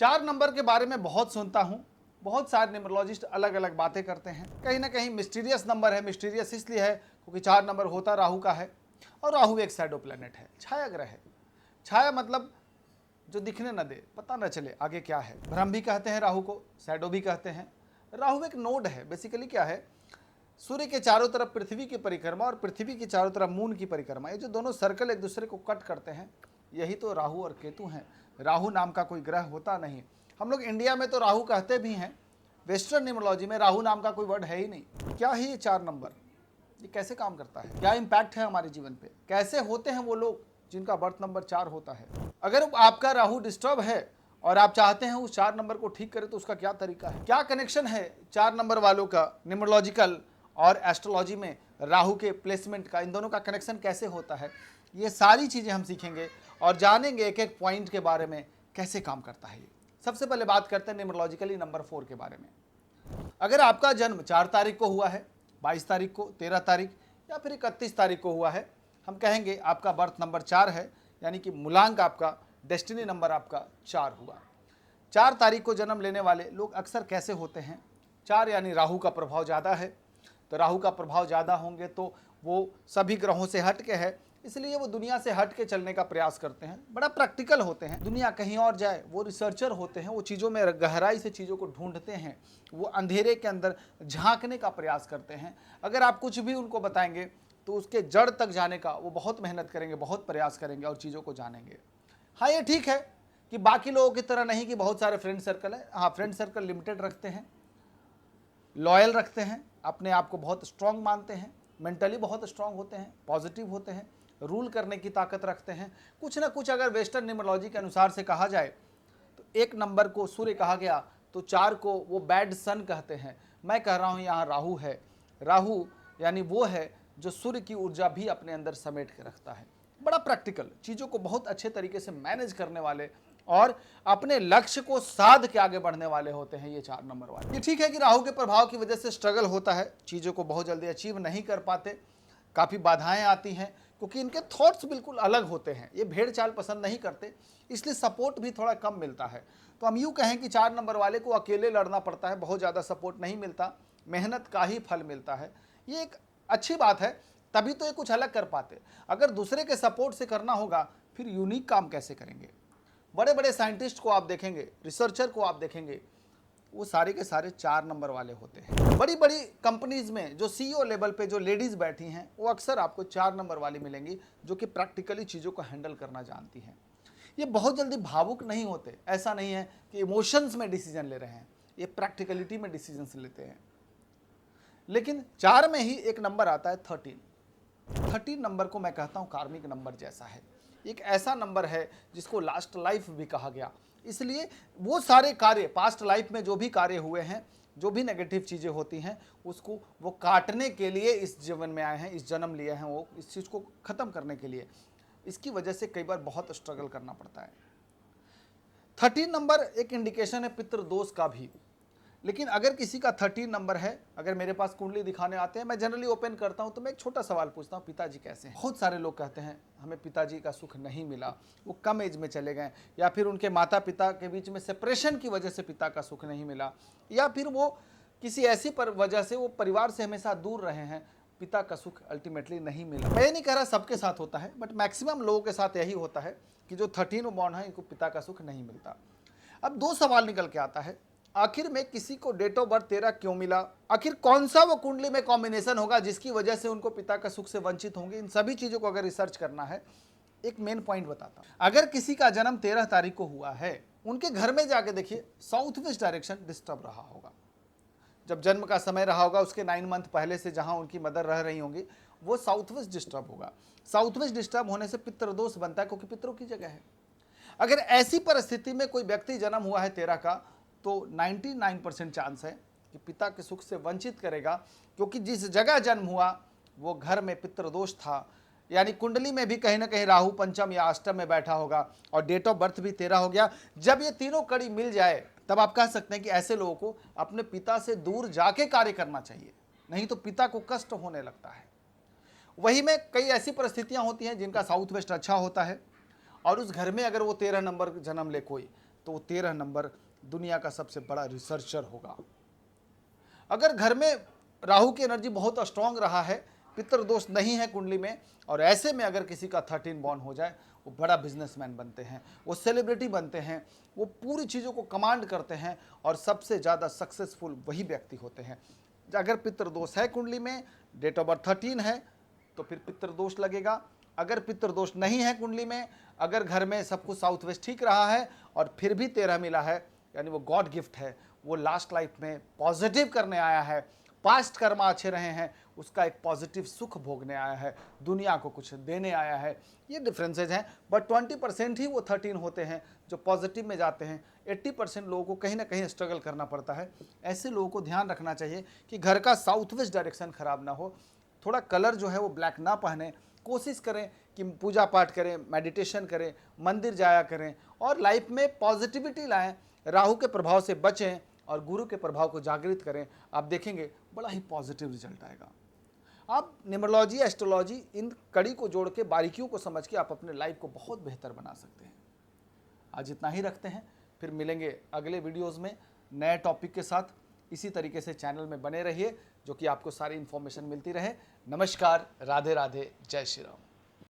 4 number के बारे में बहुत सुनता हूँ। बहुत सारे न्यूमरोलॉजिस्ट अलग अलग बातें करते हैं। कहीं ना कहीं मिस्टीरियस नंबर है। मिस्टीरियस इसलिए है क्योंकि 4 नंबर होता राहु का है और राहु एक शैडो प्लेनेट है, छाया ग्रह है। छाया मतलब जो दिखने न दे, पता न चले आगे क्या है। भ्रम भी कहते हैं राहु को, शैडो भी कहते हैं। राहु एक नोड है। बेसिकली क्या है, सूर्य के चारों तरफ पृथ्वी की परिक्रमा और पृथ्वी के चारों तरफ मून की परिक्रमा, ये जो दोनों सर्कल एक दूसरे को कट करते हैं, यही तो राहु और केतु हैं। राहु नाम का कोई ग्रह होता नहीं। हम लोग इंडिया में तो राहु कहते भी हैं, वेस्टर्न न्यूमरोलॉजी में राहु नाम का कोई वर्ड है ही नहीं। क्या है ये 4 नंबर, ये कैसे काम करता है, क्या इम्पैक्ट है हमारे जीवन पे, कैसे होते हैं वो लोग जिनका बर्थ नंबर 4 होता है। अगर आपका राहु डिस्टर्ब है और आप चाहते हैं उस 4 नंबर को ठीक करें तो उसका क्या तरीका है, क्या कनेक्शन है 4 नंबर वालों का न्यूमरोलॉजिकल और एस्ट्रोलॉजी में राहु के प्लेसमेंट का, इन दोनों का कनेक्शन कैसे होता है, ये सारी चीज़ें हम सीखेंगे और जानेंगे एक एक पॉइंट के बारे में कैसे काम करता है ये। सबसे पहले बात करते हैं न्यूमरोलॉजिकली नंबर 4 के बारे में। अगर आपका जन्म 4 तारीख को हुआ है, 22 तारीख को, 13 तारीख या फिर 31 तारीख को हुआ है, हम कहेंगे आपका बर्थ नंबर 4 है, यानी कि मूलांक आपका, डेस्टिनी नंबर आपका 4 हुआ। 4 तारीख को जन्म लेने वाले लोग अक्सर कैसे होते हैं, 4 यानी राहु का प्रभाव ज़्यादा है, तो राहु का प्रभाव ज़्यादा होंगे तो वो सभी ग्रहों से हट के है, इसलिए वो दुनिया से हट के चलने का प्रयास करते हैं। बड़ा प्रैक्टिकल होते हैं, दुनिया कहीं और जाए, वो रिसर्चर होते हैं, वो चीज़ों में गहराई से चीज़ों को ढूंढते हैं, वो अंधेरे के अंदर झांकने का प्रयास करते हैं। अगर आप कुछ भी उनको बताएंगे तो उसके जड़ तक जाने का वो बहुत मेहनत करेंगे, बहुत प्रयास करेंगे और चीज़ों को जानेंगे। हाँ, ये ठीक है कि बाकी लोगों की तरह नहीं कि बहुत सारे फ्रेंड सर्कल है। हाँ, फ्रेंड सर्कल लिमिटेड रखते हैं, लॉयल रखते हैं, अपने आप को बहुत स्ट्रांग मानते हैं, मेंटली बहुत स्ट्रांग होते हैं, पॉजिटिव होते हैं, रूल करने की ताकत रखते हैं। कुछ ना कुछ अगर वेस्टर्न न्यूमरोलॉजी के अनुसार से कहा जाए तो 1 नंबर को सूर्य कहा गया तो 4 को वो बैड सन कहते हैं। मैं कह रहा हूँ यहाँ राहु है। राहु यानी वो है जो सूर्य की ऊर्जा भी अपने अंदर समेट के रखता है। बड़ा प्रैक्टिकल, चीज़ों को बहुत अच्छे तरीके से मैनेज करने वाले और अपने लक्ष्य को साध के आगे बढ़ने वाले होते हैं ये 4 नंबर वाले। ये ठीक है कि राहु के प्रभाव की वजह से स्ट्रगल होता है, चीज़ों को बहुत जल्दी अचीव नहीं कर पाते, काफ़ी बाधाएं आती हैं क्योंकि इनके थॉट्स बिल्कुल अलग होते हैं। ये भेड़ चाल पसंद नहीं करते, इसलिए सपोर्ट भी थोड़ा कम मिलता है। तो हम यूँ कहें कि 4 नंबर वाले को अकेले लड़ना पड़ता है, बहुत ज़्यादा सपोर्ट नहीं मिलता, मेहनत का ही फल मिलता है। ये एक अच्छी बात है, तभी तो ये कुछ अलग कर पाते। अगर दूसरे के सपोर्ट से करना होगा फिर यूनिक काम कैसे करेंगे। बड़े बड़े साइंटिस्ट को आप देखेंगे, रिसर्चर को आप देखेंगे, वो सारे के सारे 4 नंबर वाले होते हैं। बड़ी बड़ी कंपनीज में जो सीईओ लेवल पे जो लेडीज़ बैठी हैं वो अक्सर आपको 4 नंबर वाली मिलेंगी, जो कि प्रैक्टिकली चीज़ों को हैंडल करना जानती हैं। ये बहुत जल्दी भावुक नहीं होते, ऐसा नहीं है कि इमोशंस में डिसीजन ले रहे हैं, ये प्रैक्टिकलिटी में डिसीजंस लेते हैं। लेकिन 4 में ही एक नंबर आता है 13। 13 नंबर को मैं कहता हूँ कार्मिक नंबर जैसा है। एक ऐसा नंबर है जिसको लास्ट लाइफ भी कहा गया, इसलिए वो सारे कार्य पास्ट लाइफ में जो भी कार्य हुए हैं, जो भी नेगेटिव चीज़ें होती हैं, उसको वो काटने के लिए इस जीवन में आए हैं, इस जन्म लिए हैं, वो इस चीज़ को ख़त्म करने के लिए। इसकी वजह से कई बार बहुत स्ट्रगल करना पड़ता है। 13 नंबर एक इंडिकेशन है पितृदोष का भी। लेकिन अगर किसी का 13 नंबर है, अगर मेरे पास कुंडली दिखाने आते हैं, मैं जनरली ओपन करता हूं तो मैं एक छोटा सवाल पूछता हूं, पिताजी कैसे हैं। बहुत सारे लोग कहते हैं हमें पिताजी का सुख नहीं मिला, वो कम एज में चले गए, या फिर उनके माता पिता के बीच में सेपरेशन की वजह से पिता का सुख नहीं मिला, या फिर वो किसी ऐसी वजह से वो परिवार से हमेशा दूर रहे हैं, पिता का सुख अल्टीमेटली नहीं मिला। मैं ये नहीं कह रहा सबके साथ होता है, बट मैक्सिमम लोगों के साथ यही होता है कि जो 13 बॉर्न है इनको पिता का सुख नहीं मिलता। अब 2 सवाल निकल के आता है, आखिर में किसी को डेट ऑफ बर्थ 13 क्यों मिला, आखिर कौन सा वो कुंडली में कॉम्बिनेशन होगा जिसकी वजह से उनको पिता का सुख से वंचित होंगे। इन सभी चीज़ों को अगर रिसर्च करना है, एक मेन पॉइंट बताता हूं। अगर किसी का जन्म 13 तारीख को हुआ है, उनके घर में जाके देखिए साउथ वेस्ट डायरेक्शन डिस्टर्ब रहा होगा। जब जन्म का समय रहा होगा उसके 9 मंथ पहले से जहां उनकी मदर रह रही होंगी, वो साउथ वेस्ट डिस्टर्ब होगा। साउथ वेस्ट डिस्टर्ब होने से पितृदोष बनता है क्योंकि पितरों की जगह है। अगर ऐसी परिस्थिति में कोई व्यक्ति जन्म हुआ है 13 का, तो 99% चांस है कि पिता के सुख से वंचित करेगा, क्योंकि जिस जगह जन्म हुआ वो घर में पितृदोष था, यानी कुंडली में भी कहीं ना कहीं राहु पंचम या अष्टम में बैठा होगा और डेट ऑफ बर्थ भी 13 हो गया। जब ये तीनों कड़ी मिल जाए तब आप कह सकते हैं कि ऐसे लोगों को अपने पिता से दूर जाके कार्य करना चाहिए, नहीं तो पिता को कष्ट होने लगता है। वही में कई ऐसी परिस्थितियां होती हैं जिनका साउथ वेस्ट अच्छा होता है और उस घर में अगर वो 13 नंबर जन्म ले कोई, तो वो 13 नंबर दुनिया का सबसे बड़ा रिसर्चर होगा। अगर घर में राहु की एनर्जी बहुत स्ट्रांग रहा है, पितृ दोष नहीं है कुंडली में, और ऐसे में अगर किसी का 13 बॉर्न हो जाए, वो बड़ा बिजनेसमैन बनते हैं, वो सेलिब्रिटी बनते हैं, वो पूरी चीज़ों को कमांड करते हैं और सबसे ज़्यादा सक्सेसफुल वही व्यक्ति होते हैं। अगर पितृदोष है कुंडली में, डेट ऑफ बर्थ 13 है, तो फिर पितृदोष लगेगा। अगर पितृदोष नहीं है कुंडली में, अगर घर में सब कुछ साउथ वेस्ट ठीक रहा है और फिर भी 13 मिला है, यानी वो गॉड गिफ्ट है, वो लास्ट लाइफ में पॉजिटिव करने आया है, पास्ट कर्म अच्छे रहे हैं, उसका एक पॉजिटिव सुख भोगने आया है, दुनिया को कुछ देने आया है। ये डिफरेंसेज हैं, बट 20% ही वो 13 होते हैं जो पॉजिटिव में जाते हैं। 80% लोगों को कहीं ना कहीं स्ट्रगल करना पड़ता है। ऐसे लोगों को ध्यान रखना चाहिए कि घर का साउथ वेस्ट डायरेक्शन खराब ना हो, थोड़ा कलर जो है वो ब्लैक ना पहने, कोशिश करें कि पूजा पाठ करें, मेडिटेशन करें, मंदिर जाया करें और लाइफ में पॉजिटिविटी लाएं, राहु के प्रभाव से बचें और गुरु के प्रभाव को जागृत करें। आप देखेंगे बड़ा ही पॉजिटिव रिजल्ट आएगा। आप न्यूमरोलॉजी, एस्ट्रोलॉजी, इन कड़ी को जोड़ के, बारीकियों को समझ के आप अपने लाइफ को बहुत बेहतर बना सकते हैं। आज इतना ही रखते हैं, फिर मिलेंगे अगले वीडियोस में नए टॉपिक के साथ। इसी तरीके से चैनल में बने रहिए जो कि आपको सारी इन्फॉर्मेशन मिलती रहे। नमस्कार, राधे राधे, जय श्री राम।